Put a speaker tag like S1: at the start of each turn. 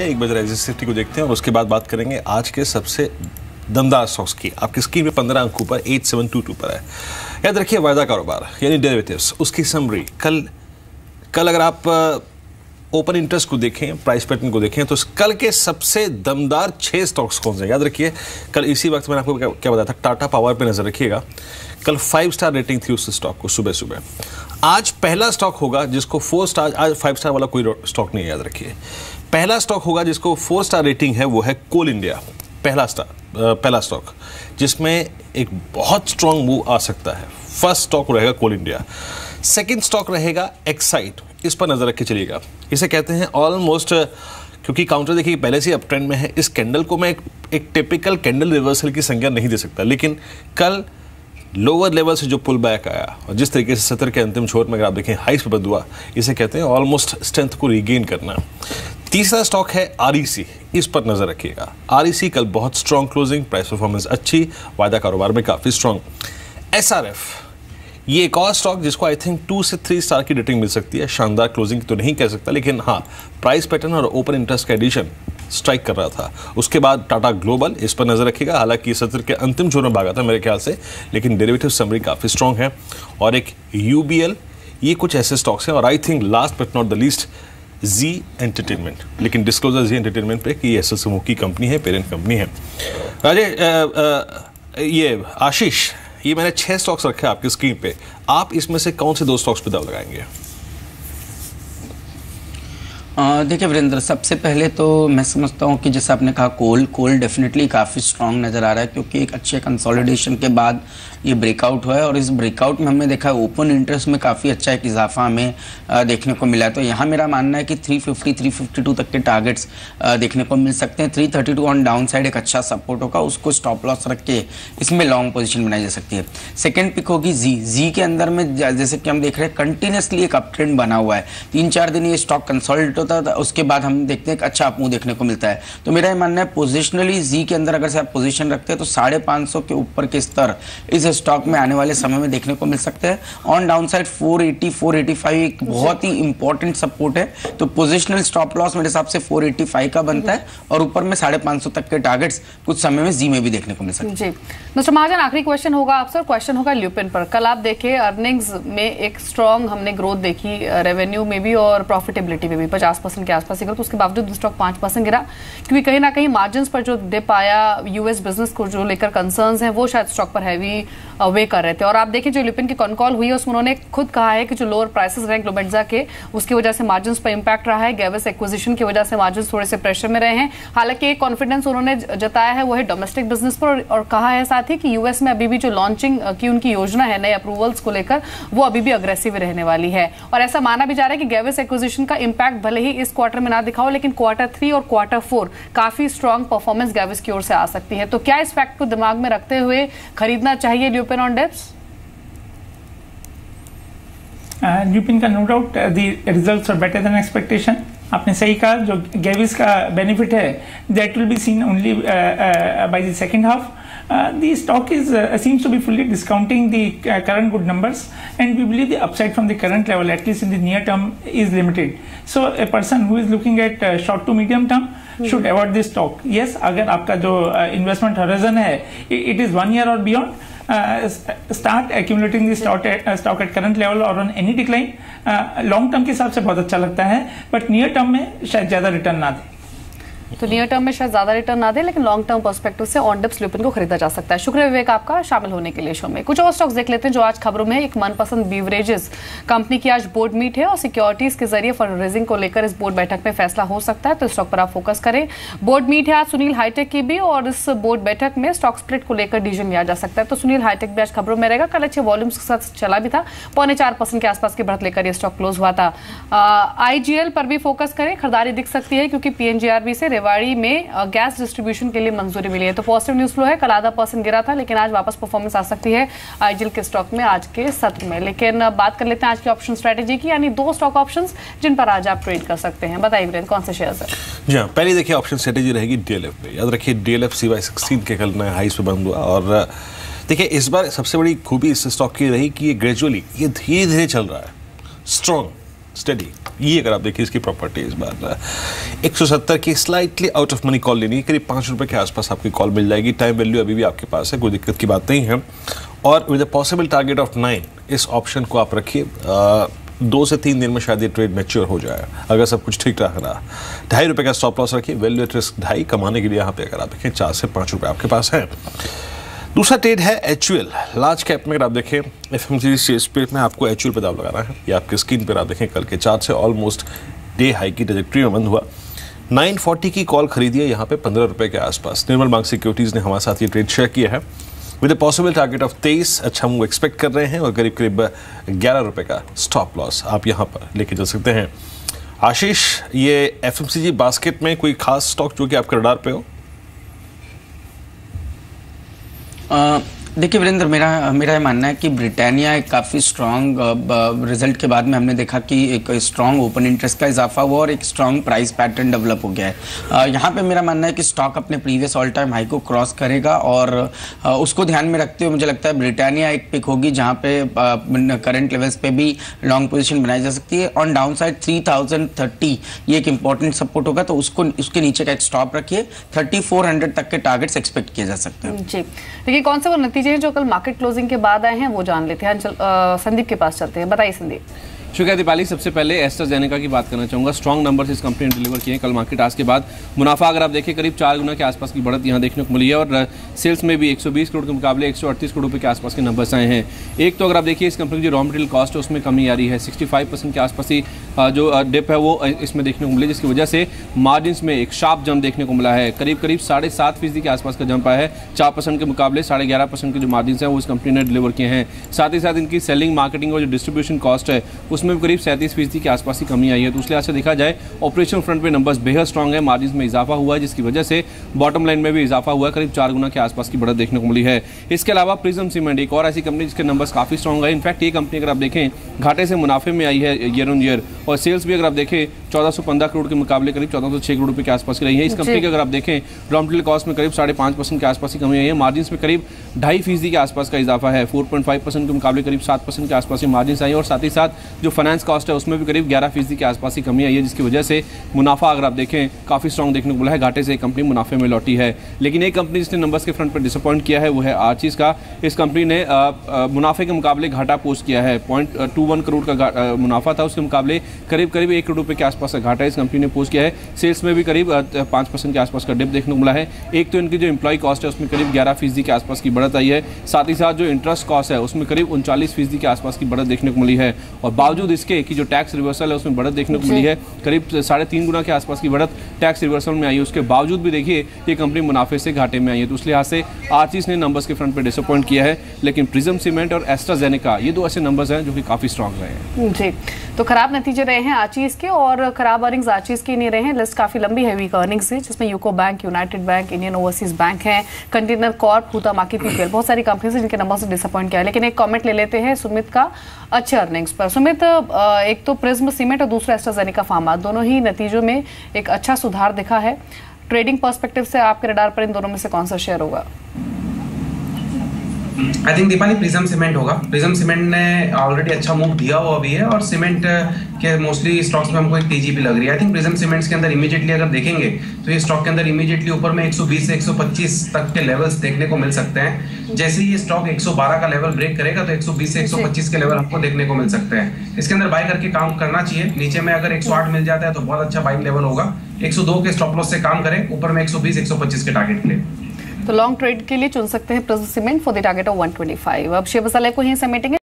S1: हैं, एक बार register Nifty को देखते हैं और उसके बाद बात करेंगे आज के सबसे दमदार स्टॉक्स की। आपकी स्क्रीन पे 15 अंकों पर 8722 पर है। याद रखिए वायदा कारोबार यानी डेरिवेटिव्स, उसकी समरी कल अगर आप ओपन इंटरेस्ट को देखें, प्राइस पैटर्न को देखें, तो कल के सबसे दमदार 6 स्टॉक्स कौन से हैं याद रखिए। कल इसी वक्त मैंने आपको क्या बताया था, टाटा पावर पे नजर रखिएगा। कल 5 स्टार रेटिंग थी उस स्टॉक को सुबह सुबह। आज पहला स्टॉक होगा जिसको 4 स्टार, आज 5 स्टार वाला कोई स्टॉक नहीं है याद रखिए। पहला स्टॉक होगा जिसको 4 स्टार रेटिंग है, वो है कोल इंडिया। पहला स्टॉक जिसमें एक बहुत स्ट्रॉन्ग मूव आ सकता है। फर्स्ट स्टॉक रहेगा कोल इंडिया। सेकंड स्टॉक रहेगा एक्साइड, इस पर नजर रख के चलिएगा। इसे कहते हैं ऑलमोस्ट, क्योंकि काउंटर देखिए पहले से अप ट्रेंड में है, इस कैंडल को मैं एक टिपिकल कैंडल रिवर्सल की संज्ञा नहीं दे सकता, लेकिन कल लोअर लेवल से जो पुल बैक आया और जिस तरीके से सत्र के अंतिम छोर में अगर आप देखें हाइस पे बंद हुआ, इसे कहते हैं ऑलमोस्ट स्ट्रेंथ को रिगेन करना। तीसरा स्टॉक है आरईसी, इस पर नजर रखिएगा। आरईसी कल बहुत स्ट्रांग क्लोजिंग, प्राइस परफॉर्मेंस अच्छी, वायदा कारोबार में काफी स्ट्रांग। एसआरएफ ये एक और स्टॉक जिसको आई थिंक 2 से 3 स्टार की रेटिंग मिल सकती है। शानदार क्लोजिंग तो नहीं कह सकता, लेकिन हाँ प्राइस पैटर्न और ओपन इंटरेस्ट का एडिशन स्ट्राइक कर रहा था। उसके बाद टाटा ग्लोबल, इस पर नजर रखिएगा। हालांकि सत्र के अंतिम छोर में भागा था मेरे ख्याल से, लेकिन डेरिवेटिव समरी काफी स्ट्रांग है। और एक यूबीएल, ये कुछ ऐसे स्टॉक्स हैं। और I think last but not the least Zee Entertainment, लेकिन डिस्क्लोजर जी एंटरटेनमेंट पे कि एसएल समूह की कंपनी है, पेरेंट कंपनी है। ये आशीष, ये मैंने 6 स्टॉक्स रखे हैं आपकी स्क्रीन पे, आप इसमें से कौन से 2 स्टॉक्स पे दाव लगाएंगे?
S2: देखिए वीरेंद्र, सबसे पहले तो मैं समझता हूँ कि जैसे आपने कहा कोल डेफिनेटली काफ़ी स्ट्रांग नज़र आ रहा है, क्योंकि एक अच्छे कंसोलिडेशन के बाद ये ब्रेकआउट हुआ है। और इस ब्रेकआउट में हमने देखा है ओपन इंटरेस्ट में काफ़ी अच्छा एक इजाफा हमें देखने को मिला है। तो यहाँ मेरा मानना है कि 350-352 तक के टारगेट्स देखने को मिल सकते हैं। 332 ऑन डाउन साइड एक अच्छा सपोर्ट होगा, उसको स्टॉप लॉस रख के इसमें लॉन्ग पोजिशन बनाई जा सकती है। सेकेंड पिक होगी जी के अंदर में, जैसे कि हम देख रहे हैं कंटिन्यूसली एक अप ट्रेंड बना हुआ है। 3-4 दिन ये स्टॉक कंसोलिडेट होता है, उसके बाद हम देखते हैं एक अच्छा अपमूव देखने को मिलता है। तो मेरा ये मानना है पोजिशनली जी के अंदर अगर से आप पोजीशन रखते हैं तो 550 के ऊपर के स्तर इस स्टॉक में आने वाले समय में देखने को मिल सकते हैं। ऑन डाउन साइड 480-485 एक बहुत ही इंपॉर्टेंट सपोर्ट है। तो पोजिशनल स्टॉप लॉस मेरे हिसाब से 485 का बनता है, और ऊपर में 550 तक के टारगेट्स कुछ समय में जी में भी देखने को मिल सकते हैं।
S3: मिस्टर महाजन, आखिरी क्वेश्चन होगा आपसे, क्वेश्चन होगा ल्यूपिन पर। कल आप देखे अर्निंग्स में एक स्ट्रॉन्ग हमने ग्रोथ देखी, रेवेन्यू में भी और प्रॉफिटेबिलिटी में भी 50% के आसपास ही, तो उसके बावजूद स्टॉक 5% गिरा, क्योंकि कहीं ना कहीं मार्जिन पर जो डिप आया, यूएस बिजनेस को जो लेकर कंसर्न्स हैं, वो शायद स्टॉक पर हैवी वे कर रहे थे। और आप देखिए जो ल्यूपिन की कॉल हुई है उसमें उन्होंने खुद कहा है कि जो लोअर प्राइसेस रहे ग्लोबेंजा के, उसकी वजह से मार्जिन पर इंपैक्ट रहा है। गैविस एक्विजिशन की वजह से मार्जिन थोड़े से प्रेशर में रहे हैं। हालांकि एक कॉन्फिडेंस उन्होंने जताया है वो है डोमेस्टिक बिजनेस पर, और कहा है साथ ही कि यूएस में अभी भी जो लॉन्चिंग की उनकी योजना है नए अप्रूवल्स को लेकर, वो अभी भी अग्रेसिव रहने वाली है। और ऐसा माना भी जा रहा है कि गैविस एक्विजिशन का इंपैक्ट भले ही इस क्वार्टर में ना दिखाओ, लेकिन Q3 और Q4 काफी स्ट्रॉन्ग परफॉर्मेंस गैविस की ओर से आ सकती है। तो क्या इस फैक्ट को दिमाग में रखते हुए खरीदना चाहिए ल्यूपिन ऑन डिप्स?
S4: ल्यूपिन का no doubt the results are better than expectation. आपने सही कहा, जो गैविस का बेनिफिट है that will be seen only by the second half. The stock is seems to be fully discounting the current good numbers, and we believe the upside from the current level, at least in the near term, is limited. So a person who is looking at short to medium term should avoid this stock. Yes, अगर आपका जो investment horizon है it is 1 year or beyond, start accumulating the stock at current level or on any decline. Long term के हिसाब से बहुत अच्छा लगता है, but near term में शायद ज़्यादा रिटर्न ना दे।
S3: तो नियर टर्म में शायद ज्यादा रिटर्न ना दे, लेकिन लॉन्ग टर्म पर्सपेक्टिव से ऑन डिप्स ल्यूपिन को खरीदा जा सकता है। शुक्रिया विवेक आपका शामिल होने के लिए शो में। कुछ और स्टॉक्स देख लेते हैं जो आज खबरों में। एक मनपसंद बीवरेजेस कंपनी की आज बोर्ड मीट है और सिक्योरिटीज के जरिए फंड रेजिंग को लेकर इस बोर्ड बैठक में फैसला हो सकता है, तो स्टॉक पर आप फोकस करें। बोर्ड मीट है आज सुनील हाईटेक की भी, और इस बोर्ड बैठक में स्टॉक स्प्लिट को लेकर डिसीजन लिया जा सकता है। तो सुनील हाईटेक भी आज खबरों में रहेगा। कल अच्छे वॉल्यूम्स के साथ चला भी था, 4.25% के आसपास की बढ़त लेकर यह स्टॉक क्लोज हुआ था। आईजीएल पर भी फोकस करें, खरीदारी दिख सकती है क्योंकि पीएनजीआरबी से रेवाड़ी में गैस डिस्ट्रीब्यूशन के लिए मंजूरी मिली है। तो पॉजिटिव न्यूज फ्लो है। कल आधा % गिरा था, लेकिन आज वापस परफॉर्मेंस आ सकती है आईजीएल के स्टॉक में आज के सत्र में। लेकिन बात कर लेते हैं आज की ऑप्शन स्ट्रेटेजी की, यानी 2 स्टॉक ऑप्शंस जिन पर आज आप ट्रेड कर सकते हैं। बताइए वीरेंद्र, कौन से शेयर्स है?
S1: जी हाँ, पहले देखिए ऑप्शन स्ट्रेटेजी रहेगी डीएलएफ पे। याद रखिए डीएलएफ CY16 के कल नए हाईस पे बंद हुआ, और देखिए इस बार सबसे बड़ी खूबी इस स्टॉक की रही कि ये ग्रेजुअली, ये धीरे धीरे चल रहा है, स्ट्रॉन्ग स्टडी। ये अगर आप देखिए इसकी प्रॉपर्टी इस बार 170 की slightly out of money call लेनी है, करीब 5 रुपए के आसपास आपकी कॉल मिल जाएगी। टाइम वैल्यू अभी भी आपके पास है, कोई दिक्कत की बात नहीं है। और with a possible target of 9 इस ऑप्शन को आप रखिए। 2 से 3 दिन में शायद ये ट्रेड मैच्योर हो जाए अगर सब कुछ ठीक ठाक रहा। 2.5 रुपये का स्टॉप लॉस रखिए। वैल्यू एट रिस्क 2.5 कमाने के लिए यहाँ पे अगर आप देखें 4 से 5 रुपये आपके पास है। दूसरा ट्रेड है HUL। लार्ज कैप में अगर आप देखें FMCG स्पेस में आपको HUL पे दाव लगाना है। ये आपकी स्क्रीन पर आप देखें कल के चार्ट से ऑलमोस्ट डे हाई की ट्रैजेक्टरी में बंद हुआ। 940 की कॉल खरीदी है यहाँ पे 15 रुपये के आसपास। निर्मल बैंक सिक्योरिटीज़ ने हमारे साथ ये ट्रेड शेयर किया है with a possible target of 23। अच्छा मूव एक्सपेक्ट कर रहे हैं और करीब करीब 11 रुपये का स्टॉप लॉस आप यहाँ पर लेके चल सकते हैं। आशीष, ये FMCG बास्केट में कोई खास स्टॉक जो कि आपके रडार पे हो?
S2: देखिए वीरेंद्र, मेरा ये मानना है कि ब्रिटानिया एक काफ़ी स्ट्रॉन्ग रिजल्ट के बाद में हमने देखा कि एक स्ट्रॉन्ग ओपन इंटरेस्ट का इजाफा हुआ और एक स्ट्रॉन्ग प्राइस पैटर्न डेवलप हो गया है। यहाँ पे मेरा मानना है कि स्टॉक अपने प्रीवियस ऑल टाइम हाई को क्रॉस करेगा और उसको ध्यान में रखते हुए मुझे लगता है ब्रिटानिया एक पिक होगी जहाँ पे करंट लेवल्स पे भी लॉन्ग पोजिशन बनाई जा सकती है। ऑन डाउन साइड 3030 ये एक इंपॉर्टेंट सपोर्ट होगा, तो उसके नीचे का एक स्टॉप रखिए। 3400 तक के टारगेट्स एक्सपेक्ट किए जा सकते हैं।
S3: जी, देखिए कौन से वो नतीजे जो कल मार्केट क्लोजिंग के बाद आए हैं वो जान लेते हैं। संदीप के पास चलते हैं, बताइए संदीप।
S5: शुक्रिया दीपाली। सबसे पहले एस्ट्राजेनेका की बात करना चाहूँगा। स्ट्रॉन्ग नंबर्स इस कंपनी ने डिलीवर किए हैं कल मार्केट आज के बाद। मुनाफा अगर आप देखें करीब 4 गुना के आसपास की बढ़त यहाँ देखने को मिली है और सेल्स में भी 120 करोड़ के मुकाबले 138 करोड़ रुपये के आसपास के नंबर्स आए हैं। एक तो अगर आप देखिए इस कंपनी की जो रॉ मटेरियल कॉस्ट है उसमें कमी आ रही है। 65% के आसपास ही जो डिप है वो इसमें देखने को मिली, जिसकी वजह से मार्जिन में एक शार्प जंप देखने को मिला है। करीब 7.5% के आसपास का जंप आया है। 4% के मुकाबले 11.5% के जो मार्जिन हैं वो इस कंपनी ने डिलीवर किए हैं। साथ ही साथ इनकी सेलिंग, मार्केटिंग और जो डिस्ट्रीब्यूशन कॉस्ट है उसमें भी करीब 37% के आसपास की कमी आई है। तो उस लिहाज से देखा जाए ऑपरेशन फ्रंट पे नंबर्स बेहद स्ट्रॉन्ग है। मार्जिन में इजाफा हुआ है जिसकी वजह से बॉटम लाइन में भी इजाफा हुआ है। करीब 4 गुना के आसपास की बढ़त देखने को मिली है। इसके अलावा प्रिज्म सीमेंट एक और ऐसी कंपनी जिसके नंबर्स काफी स्ट्रॉन्ग है। इनफैक्ट ये कंपनी अगर आप देखें घाटे से मुनाफे में आई है ईयर ऑन ईयर और सेल्स भी अगर आप देखें 1415 करोड़ के मुकाबले करीब 1406 करोड़ रुपए के आसपास की रही है। इस कंपनी के अगर आप देखें रॉ मटेरियल कॉस्ट में करीब 5.5% के आसपास की कमी आई है। मार्जिन में करीब 2.5% के आसपास का इजाफा है। 4.5% के मुकाबले करीब 7% के आसपास की मार्जिन आई है और साथ ही साथ जो फाइनेंस कॉस्ट है उसमें भी करीब 11% के आसपास की कमी आई है, जिसकी वजह से मुनाफा अगर आप देखें काफी स्ट्रॉन्ग देखने को मिला है। घाटे से एक कंपनी मुनाफे में लौटी है। लेकिन एक कंपनी जिसने नंबर्स के फ्रंट पर डिसअपॉइंट किया है वो है आर्चीज का। इस कंपनी ने मुनाफे के मुकाबले घाटा पोस्ट किया है। 0.21 करोड़ का मुनाफा था, उसके मुकाबले करीब 1 करोड़ रुपए के आसपास का घाटा इस कंपनी ने पोस्ट किया है। सेल्स में भी करीब 5% के आसपास का डिप देखने को मिला है। एक तो इनकी जो एम्प्लॉय कॉस्ट है उसमें करीब 11% के आसपास की बढ़त आई है। साथ ही साथ जो इंटरेस्ट कॉस्ट है उसमें करीब 39% के आसपास की बढ़त देखने को मिली है और बावजूद इसके कि जो टैक्स रिवर्सल है उसमें बढ़त देखने को मिली है। करीब 3.5 गुना के आसपास की बढ़त टैक्स रिवर्सल में आई है। उसके बावजूद भी देखिए ये कंपनी मुनाफे से घाटे में आई है। तो उस लिहाज से आर्चीज ने नंबर्स के फ्रंट पे डिसअपॉइंट किया है। लेकिन प्रिज्म सीमेंट और एस्ट्राजेनेका ये दो ऐसे नंबर्स हैं जो कि काफी स्ट्रॉन्ग रहे हैं।
S3: जी, तो खराब नतीजे रहे हैं आर्चीज के और खराब अर्निंग्स आर्चीज के नहीं रहे हैं। लिस्ट काफी लंबी है वीक अर्निंग्स है, जिसमें UCO bank, United bank, Indian overseas bank है, कंटेनर कॉर्प, हुतामाकी पीपीएल, बहुत सारी कंपनीज हैं जिनके नंबर्स से डिसअपॉइंट किया है। लेकिन एक कमेंट ले लेते हैं सुमित का अच्छे अर्निंग्स पर। सुमित, एक तो प्रिज्म सीमेंट और दूसरा एस्ट्राजेनेका फार्मा, दोनों ही नतीजों में एक अच्छा सुधार दिखा है। ट्रेडिंग पर्सपेक्टिव से आपके रडार पर इन दोनों में से कौन सा शेयर होगा?
S6: I think Deepali prism cement होगा। प्रिज्म सीमेंट ने ऑलरेडी अच्छा मूव दिया हुआ अभी है और सीमेंट के मोस्टली स्टॉक्स में हमको एक तेजी भी लग रही है। आई थिंक प्रिज्म सीमेंट्स के अंदर इमीडिएटली अगर देखेंगे तो ये स्टॉक के अंदर इमीडिएटली ऊपर में 120 से 125 तक के लेवल्स देखने को मिल सकते हैं। जैसे ही ये स्टॉक 112 का लेवल ब्रेक करेगा तो 120 से 125 के लेवल हमको देखने को मिल सकते हैं। इसके अंदर बाय करके काम करना चाहिए। नीचे में अगर 108 मिल जाता है तो बहुत अच्छा बाइंग लेवल होगा। 102 के स्टॉप लॉस से काम करें, ऊपर में 120 125 के टारगेट ले।
S3: तो लॉन्ग ट्रेड के लिए चुन सकते हैं prism cement for the target of 125। अब शेयर बाजार को यहीं समेटेंगे।